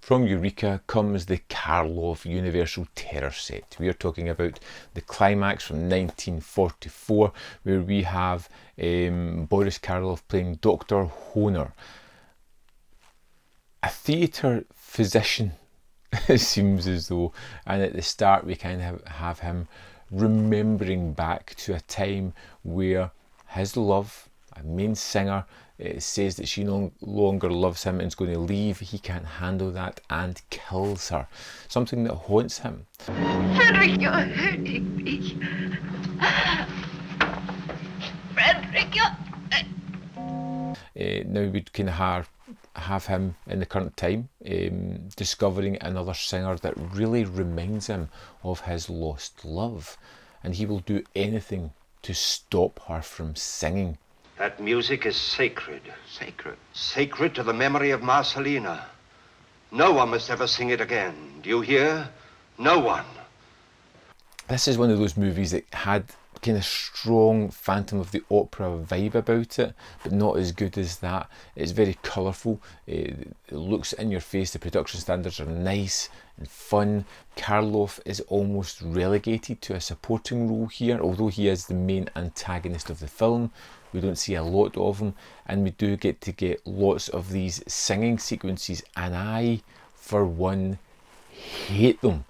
From Eureka comes the Karloff Universal Terror set. We are talking about the Climax from 1944, where we have Boris Karloff playing Dr. Honer, a theatre physician, it seems as though, and at the start we kind of have him remembering back to a time where his love, a main singer, says that she no longer loves him and is going to leave. He can't handle that and kills her. Something that haunts him. Frederick, you're hurting me. Frederick, now we'd kind of have him in the current time discovering another singer that really reminds him of his lost love, and he will do anything to stop her from singing. That music is sacred. Sacred? Sacred to the memory of Marcelina. No one must ever sing it again. Do you hear? No one. This is one of those movies that had kind of strong Phantom of the Opera vibe about it, but not as good as that. It's very colourful. It looks in your face. The production standards are nice and fun. Karloff is almost relegated to a supporting role here, although he is the main antagonist of the film. We don't see a lot of him, and we do get lots of these singing sequences, and I, for one, hate them.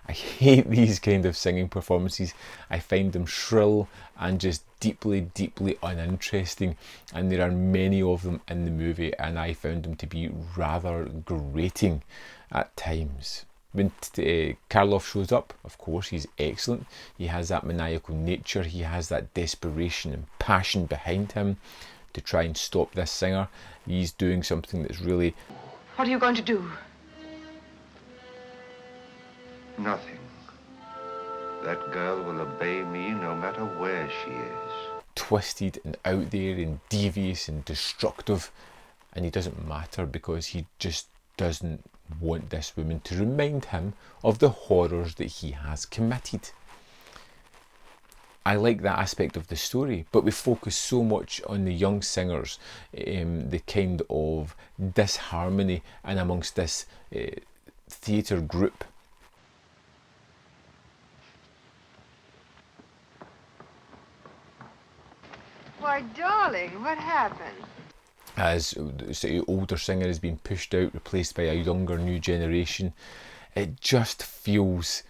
I hate these kind of singing performances. I find them shrill and just deeply uninteresting, and there are many of them in the movie, and I found them to be rather grating at times. When Karloff shows up, of course, he's excellent. He has that maniacal nature, he has that desperation and passion behind him to try and stop this singer. He's doing something that's really... What are you going to do? Nothing. That girl will obey me no matter where she is. Twisted and out there and devious and destructive, and he doesn't matter because he just doesn't want this woman to remind him of the horrors that he has committed. I like that aspect of the story, but we focus so much on the young singers, the kind of disharmony and amongst this theatre group. Why, darling, what happened? As the older singer is being pushed out, replaced by a younger new generation, it just feels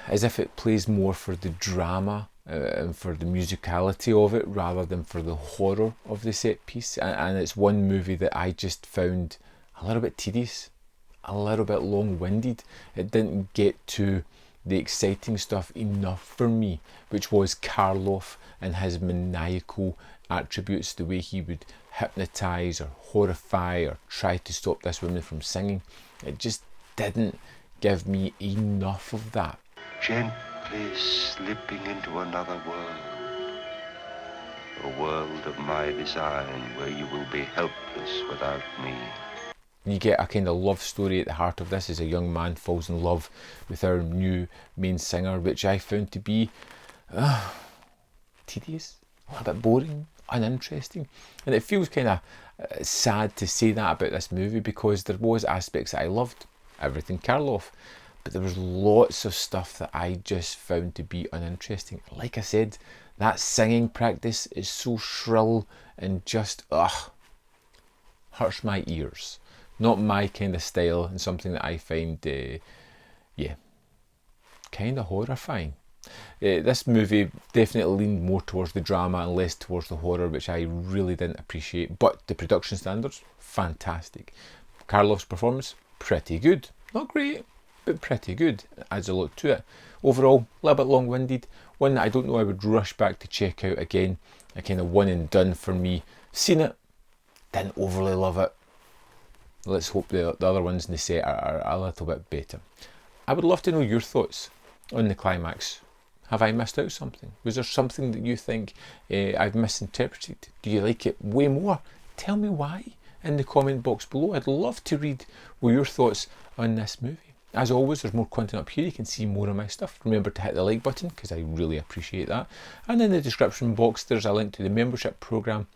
as if it plays more for the drama and for the musicality of it rather than for the horror of the set piece. And it's one movie that I just found a little bit tedious, a little bit long-winded. It didn't get to the exciting stuff enough for me, which was Karloff and his maniacal attributes, the way he would hypnotise or horrify or try to stop this woman from singing. It just didn't give me enough of that. Gently slipping into another world. A world of my design where you will be helpless without me. You get a kind of love story at the heart of this as a young man falls in love with our new main singer, which I found to be tedious, a little bit boring, uninteresting. And it feels kind of sad to say that about this movie because there was aspects that I loved, everything Karloff, but there was lots of stuff that I just found to be uninteresting. Like I said, that singing practice is so shrill and just hurts my ears. Not my kind of style, and something that I find kind of horrifying. This movie definitely leaned more towards the drama and less towards the horror, which I really didn't appreciate, but the production standards, fantastic. Karloff's performance, pretty good. Not great, but pretty good. Adds a lot to it. Overall, a little bit long-winded. One that I don't know I would rush back to check out again. A kind of one and done for me. Seen it, didn't overly love it. Let's hope the other ones in the set are a little bit better. I would love to know your thoughts on the Climax. Have I missed out something? Was there something that you think I've misinterpreted? Do you like it way more? Tell me why in the comment box below. I'd love to read your thoughts on this movie. As always, there's more content up here. You can see more of my stuff. Remember to hit the like button because I really appreciate that. And in the description box, there's a link to the membership program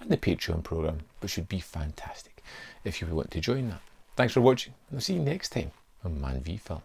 and the Patreon program, which would be fantastic if you want to join that. Thanks for watching, and I'll see you next time on Man v Film.